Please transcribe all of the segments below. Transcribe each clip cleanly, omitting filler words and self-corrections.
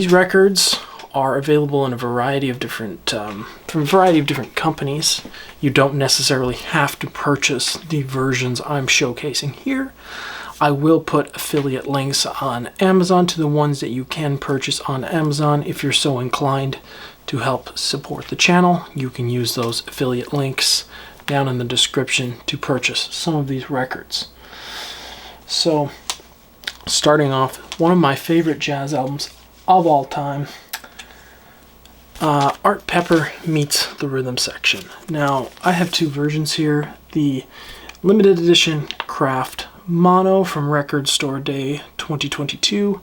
These records are available in a variety of different from a variety of different companies. You don't necessarily have to purchase the versions I'm showcasing here. I will put affiliate links on Amazon to the ones that you can purchase on Amazon. If you're so inclined to help support the channel, you can use those affiliate links down in the description to purchase some of these records. So, starting off, one of my favorite jazz albums of all time, Art Pepper meets the Rhythm Section. Now, I have two versions here, the limited edition Craft Mono from Record Store Day 2022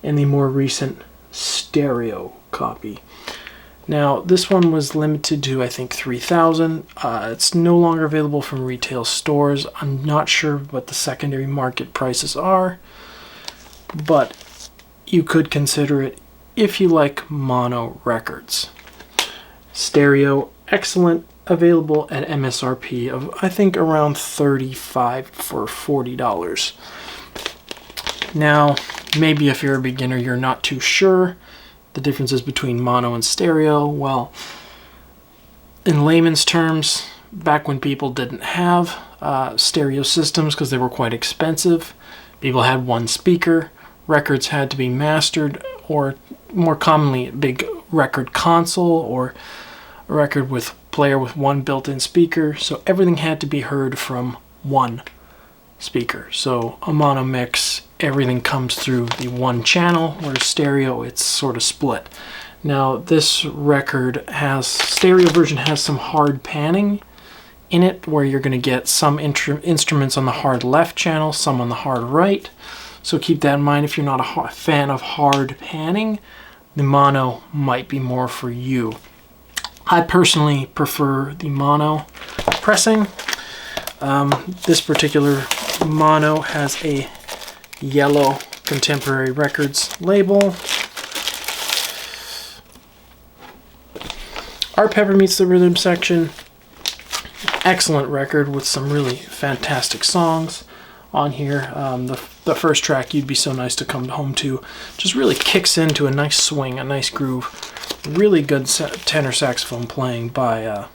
and the more recent stereo copy. Now, this one was limited to, I think, 3,000. It's no longer available from retail stores. I'm not sure what the secondary market prices are, but you could consider it if you like mono records. Stereo, excellent, available at MSRP of, I think, around $35 for $40. Now, maybe if you're a beginner, you're not too sure the differences between mono and stereo. Well, in layman's terms, back when people didn't have stereo systems because they were quite expensive, people had one speaker, records had to be mastered, or more commonly, a big record console or a record with player with one built-in speaker, so everything had to be heard from one speaker. So a mono mix, everything comes through the one channel, whereas stereo, it's sort of split. Now this record stereo version has some hard panning in it, where you're going to get some instruments on the hard left channel, some on the hard right. So keep that in mind. If you're not a fan of hard panning, the mono might be more for you. I personally prefer the mono pressing. This particular mono has a yellow Contemporary Records label. Art Pepper meets the Rhythm Section. Excellent record with some really fantastic songs on here. The first track, You'd Be So Nice to Come Home To, just really kicks into a nice swing, a nice groove. Really good tenor saxophone playing by,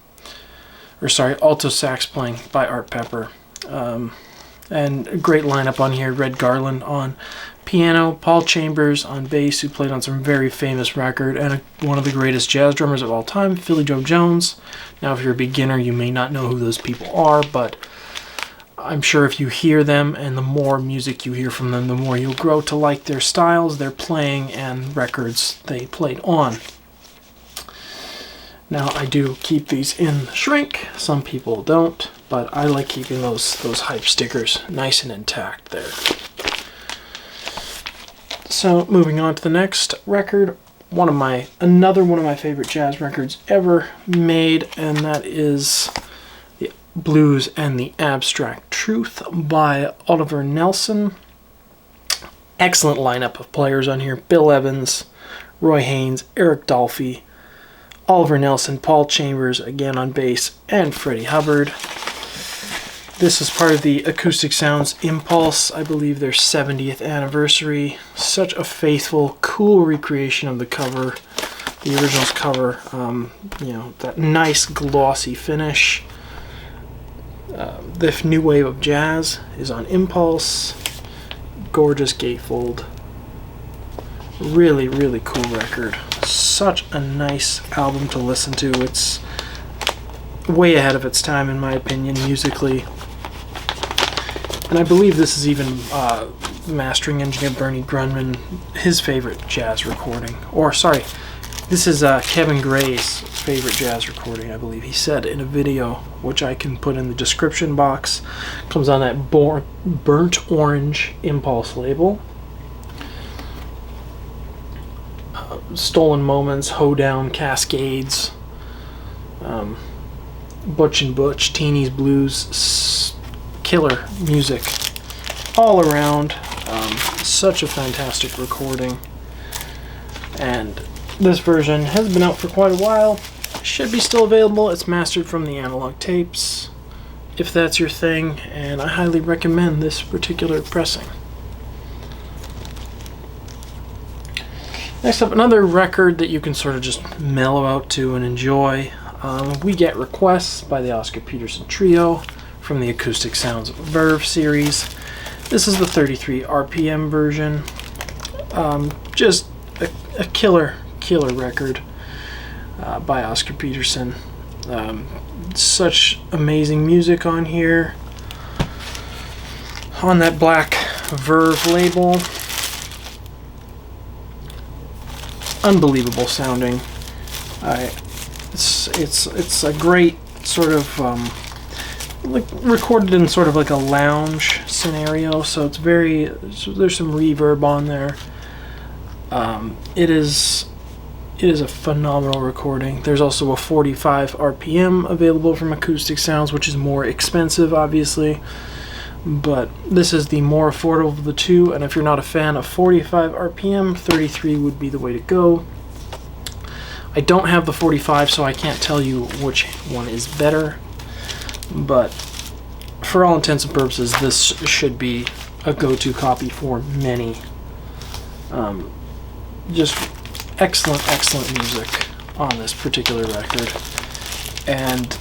alto sax playing by Art Pepper. And a great lineup on here. Red Garland on piano, Paul Chambers on bass, who played on some very famous record, and one of the greatest jazz drummers of all time, Philly Joe Jones. Now, if you're a beginner, you may not know who those people are, but I'm sure if you hear them and the more music you hear from them, the more you'll grow to like their styles, their playing, and records they played on. Now, I do keep these in shrink. Some people don't, but I like keeping those hype stickers nice and intact there. So, moving on to the next record, another one of my favorite jazz records ever made, and that is The Blues and the Abstract Truth by Oliver Nelson. Excellent lineup of players on here. Bill Evans, Roy Haynes, Eric Dolphy, Oliver Nelson, Paul Chambers, again on bass, and Freddie Hubbard. This is part of the Acoustic Sounds Impulse, I believe their 70th anniversary. Such a faithful, cool recreation of the cover, the original's cover. That nice glossy finish. The New Wave of Jazz is on Impulse. Gorgeous gatefold. Really, really cool record. Such a nice album to listen to. It's way ahead of its time, in my opinion, musically. And I believe this is even mastering engineer Bernie Grundman, his favorite jazz recording. This is Kevin Gray's favorite jazz recording, I believe. He said in a video, which I can put in the description box. Comes on that burnt orange Impulse label. Stolen Moments, Hoedown, Cascades, Butch and Butch, Teeny's Blues, killer music all around. Such a fantastic recording, and this version has been out for quite a while. Should be still available. It's mastered from the analog tapes, if that's your thing, and I highly recommend this particular pressing. Next up, another record that you can sort of just mellow out to and enjoy. We Get Requests by the Oscar Peterson Trio from the Acoustic Sounds Verve series. This is the 33 RPM version. Just a killer record by Oscar Peterson. Such amazing music on here. On that black Verve label. Unbelievable sounding. It's a great sort of like recorded in sort of like a lounge scenario, so it's there's some reverb on there. It is a phenomenal recording. There's also a 45 RPM available from Acoustic Sounds, which is more expensive, obviously, but this is the more affordable of the two, and if you're not a fan of 45 RPM, 33 would be the way to go. I don't have the 45, so I can't tell you which one is better, but for all intents and purposes, this should be a go-to copy for many. Just excellent music on this particular record, and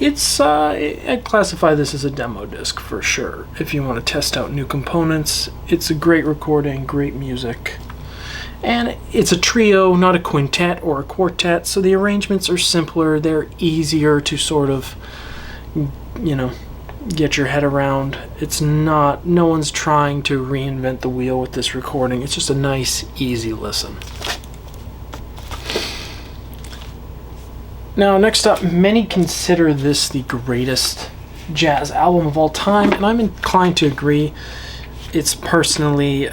I'd classify this as a demo disc for sure. If you want to test out new components, it's a great recording, great music. And it's a trio, not a quintet or a quartet, so the arrangements are simpler. They're easier to sort of, get your head around. No one's trying to reinvent the wheel with this recording. It's just a nice, easy listen. Now, next up, many consider this the greatest jazz album of all time, and I'm inclined to agree. It's personally,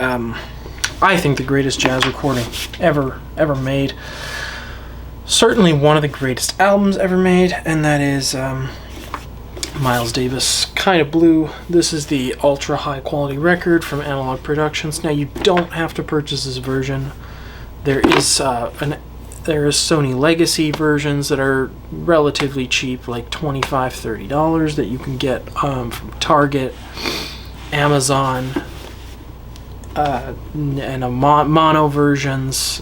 I think, the greatest jazz recording ever made. Certainly one of the greatest albums ever made, and that is Miles Davis' Kind of Blue. This is the ultra high quality record from Analog Productions. Now, you don't have to purchase this version. There is Sony Legacy versions that are relatively cheap, like $25, $30, that you can get from Target, Amazon, and mono versions.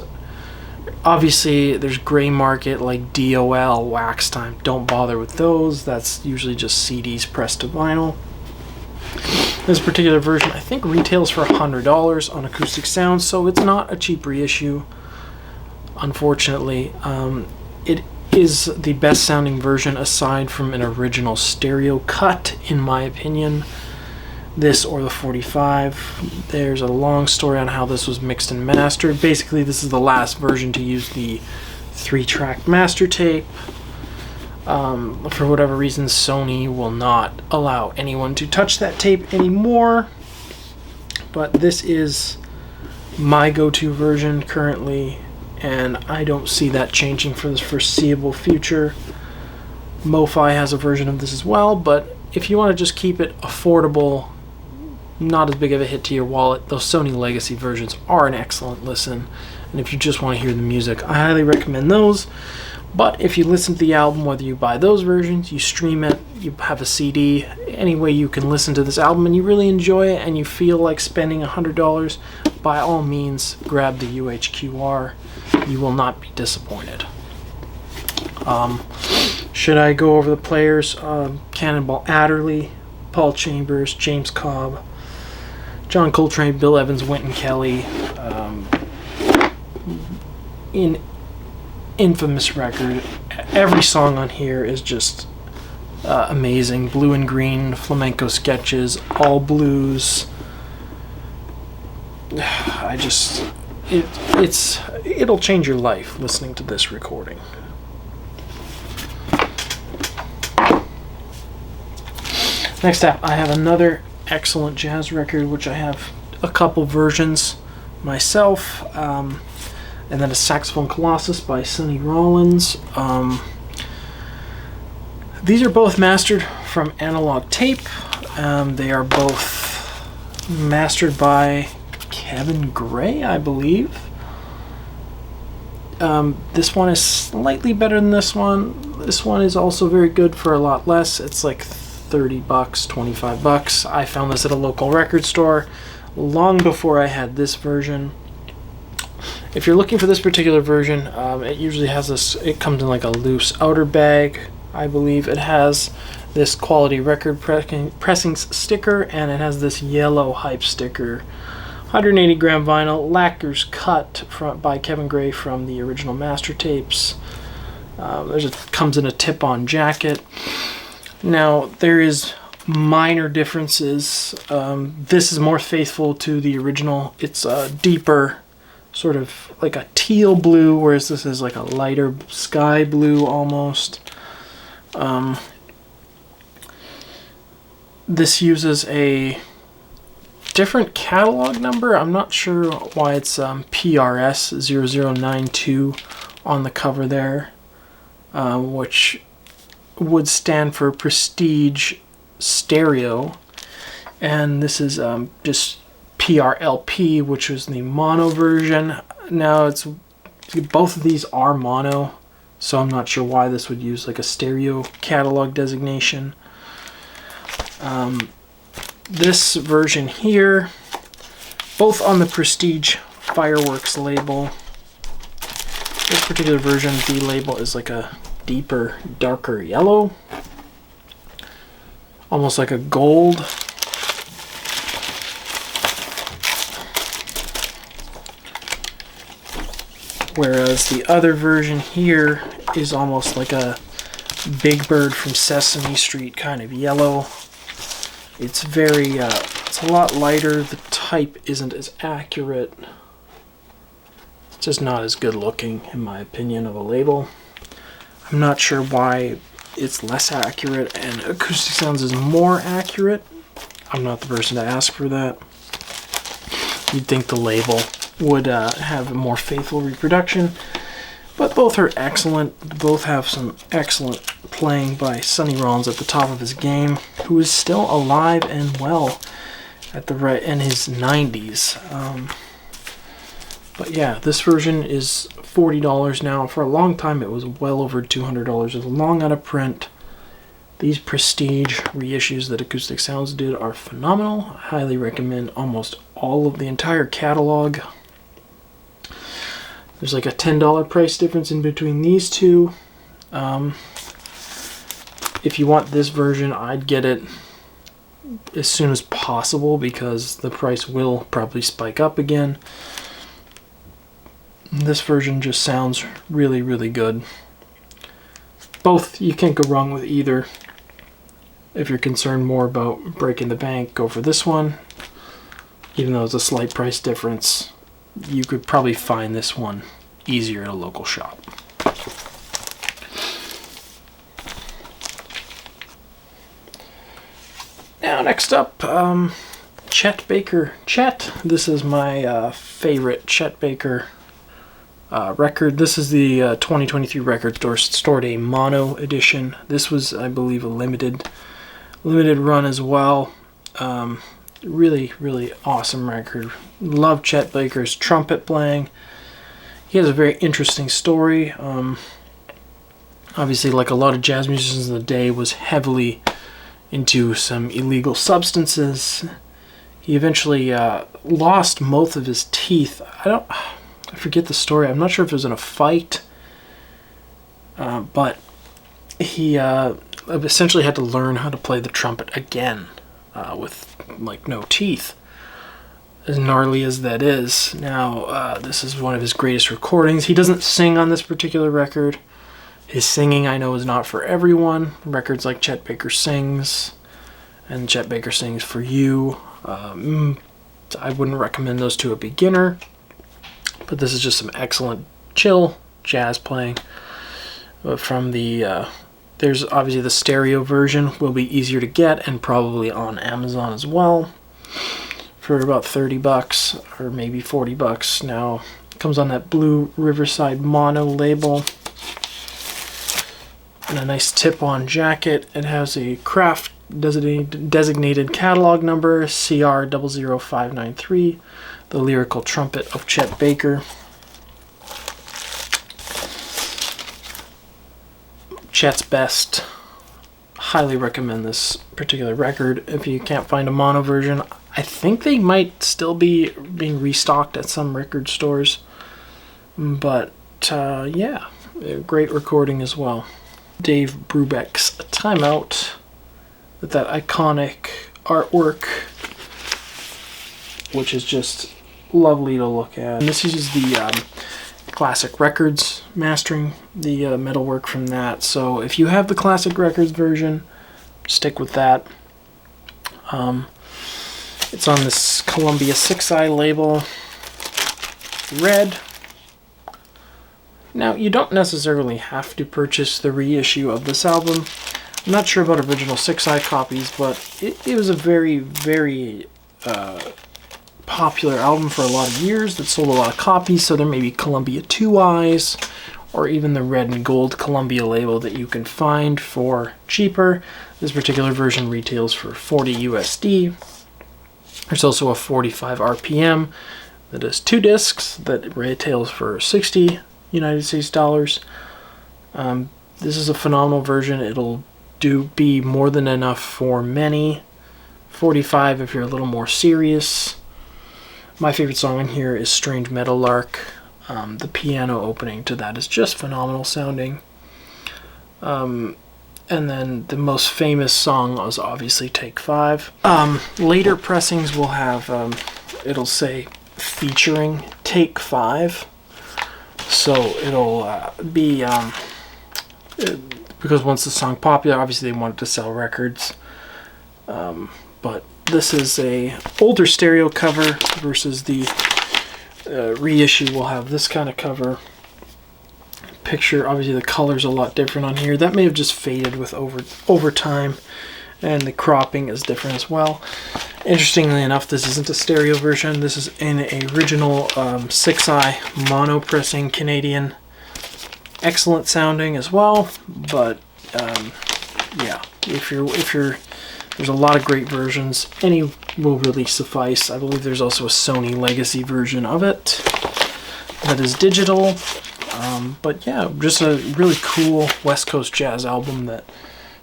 Obviously, there's gray market like DOL, Wax Time. Don't bother with those. That's usually just CDs pressed to vinyl. This particular version, I think, retails for $100 on Acoustic Sounds, so it's not a cheap reissue. Unfortunately, it is the best sounding version aside from an original stereo cut, in my opinion. This or the 45. There's a long story on how this was mixed and mastered. Basically, this is the last version to use the 3-track master tape. For whatever reason, Sony will not allow anyone to touch that tape anymore. But this is my go-to version currently, and I don't see that changing for the foreseeable future. MoFi has a version of this as well, but if you want to just keep it affordable, not as big of a hit to your wallet, those Sony Legacy versions are an excellent listen. And if you just want to hear the music, I highly recommend those. But if you listen to the album, whether you buy those versions, you stream it, you have a CD, any way you can listen to this album and you really enjoy it and you feel like spending $100, by all means, grab the UHQR. You will not be disappointed. Should I go over the players? Cannonball Adderley, Paul Chambers, James Cobb, John Coltrane, Bill Evans, Wynton Kelly. Infamous record. Every song on here is just amazing. Blue and Green, Flamenco Sketches, All Blues. It'll change your life listening to this recording. Next up, I have another excellent jazz record, which I have a couple versions myself, and then a Saxophone Colossus by Sonny Rollins. These are both mastered from analog tape. They are both mastered by Kevin Gray, I believe. This one is slightly better than this one. This one is also very good for a lot less. It's like $30, $25. I found this at a local record store. long before I had this version. If you're looking for this particular version, it usually has this, it comes in like a loose outer bag, I believe. It has this quality record pressings sticker, and it has this yellow hype sticker. 180 gram vinyl, lacquers cut by Kevin Gray from the original master tapes. Comes in a tip-on jacket. Now, there is minor differences. This is more faithful to the original. It's a deeper, sort of like a teal blue, whereas this is like a lighter sky blue almost. This uses a different catalog number. I'm not sure why it's PRS 0092 on the cover there, which would stand for Prestige Stereo, and this is just PRLP, which was the mono version. Now both of these are mono, so I'm not sure why this would use like a stereo catalog designation. This version here, both on the Prestige Fireworks label. This particular version, the label is like a deeper, darker yellow, almost like a gold. Whereas the other version here is almost like a Big Bird from Sesame Street kind of yellow. It's very, it's a lot lighter. The type isn't as accurate. It's just not as good looking, in my opinion, of a label. I'm not sure why it's less accurate and Acoustic Sounds is more accurate. I'm not the person to ask for that. You'd think the label would have a more faithful reproduction, but both are excellent. Both have some excellent playing by Sonny Rollins at the top of his game, who is still alive and well at the in his 90s. But yeah, this version is $40 now. For a long time, it was well over $200. It was long out of print. These Prestige reissues that Acoustic Sounds did are phenomenal. I highly recommend almost all of the entire catalog. There's like a $10 price difference in between these two. If you want this version, I'd get it as soon as possible because the price will probably spike up again. This version just sounds really, really good. Both, you can't go wrong with either. If you're concerned more about breaking the bank, go for this one. Even though it's a slight price difference, you could probably find this one easier at a local shop. Now, next up, Chet Baker. Chet, this is my favorite Chet Baker record. This is the 2023 Record Store Store Day Mono Edition. This was, I believe, a limited run as well. Really, really awesome record. Love Chet Baker's trumpet playing. He has a very interesting story. Obviously, like a lot of jazz musicians in the day, was heavily into some illegal substances. He eventually lost most of his teeth. I forget the story. I'm not sure if it was in a fight, but he essentially had to learn how to play the trumpet again with like no teeth. As gnarly as that is. Now, this is one of his greatest recordings. He doesn't sing on this particular record. His singing, I know, is not for everyone. Records like Chet Baker Sings and Chet Baker Sings for You, I wouldn't recommend those to a beginner. But this is just some excellent chill jazz playing from the there's obviously the stereo version will be easier to get and probably on Amazon as well for about $30 or maybe $40 now. It comes on that blue Riverside mono label and a nice tip-on jacket. It has a craft designated catalog number CR00593, the lyrical trumpet of Chet Baker. Chet's best highly recommend this particular record. If you can't find a mono version, I think they might still be being restocked at some record stores. But yeah, great recording as well. Dave Brubeck's Time Out with that iconic artwork, which is just lovely to look at. And this is the Classic Records mastering, the metalwork from that. So if you have the Classic Records version, stick with that. It's on this Columbia 6i label, red. Now, you don't necessarily have to purchase the reissue of this album. I'm not sure about original 6i copies, but it was a very, very popular album for a lot of years that sold a lot of copies, so there may be Columbia 2Is or even the red and gold Columbia label that you can find for cheaper. This particular version retails for 40 USD. There's also a 45 RPM that has 2 discs that retails for 60 United States dollars. This is a phenomenal version. It'll be more than enough for many. 45 if you're a little more serious. My favorite song in here is Strange Meadowlark. The piano opening to that is just phenomenal sounding. And then the most famous song is obviously Take 5. Later pressings will have, it'll say featuring Take 5. So it'll be, because once the song popular, obviously they wanted to sell records. But this is a older stereo cover versus the reissue will have this kind of cover. Picture, obviously the color's a lot different on here. That may have just faded with over time, and the cropping is different as well. Interestingly enough, this isn't a stereo version. This is an original 6i mono pressing Canadian. Excellent sounding as well, but yeah, if you're there's a lot of great versions. Any will really suffice. I believe there's also a Sony Legacy version of it that is digital. But yeah, just a really cool West Coast jazz album that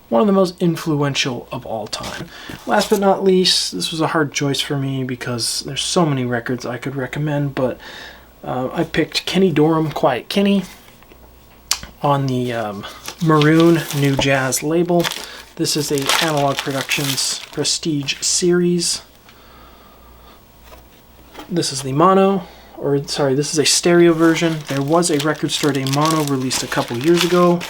one of the most influential of all time. Last but not least, this was a hard choice for me because there's so many records I could recommend, but I picked Kenny Dorham, Quiet Kenny on the Maroon New Jazz label. This is a Analog Productions Prestige series. This is the mono, or sorry, this is a stereo version. There was a Record Store Day mono released a couple years ago,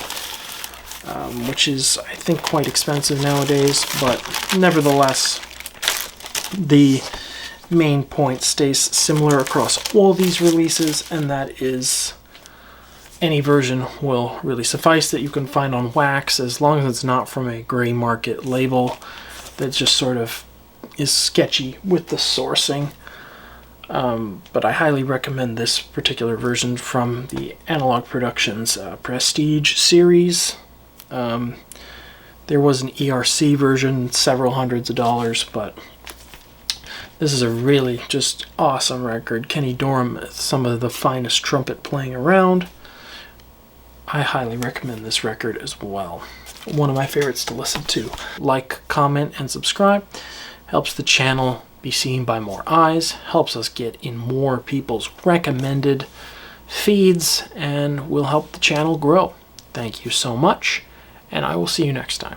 which is, I think, quite expensive nowadays, but nevertheless, the main point stays similar across all these releases, and that is any version will really suffice that you can find on wax, as long as it's not from a gray market label that just sort of is sketchy with the sourcing. But I highly recommend this particular version from the Analog Productions Prestige series. There was an ERC version, several hundreds of dollars, but this is a really just awesome record. Kenny Dorham, some of the finest trumpet playing around. I highly recommend this record as well. One of my favorites to listen to. Like, comment, and subscribe. Helps the channel be seen by more eyes. Helps us get in more people's recommended feeds, and will help the channel grow. Thank you so much, and I will see you next time.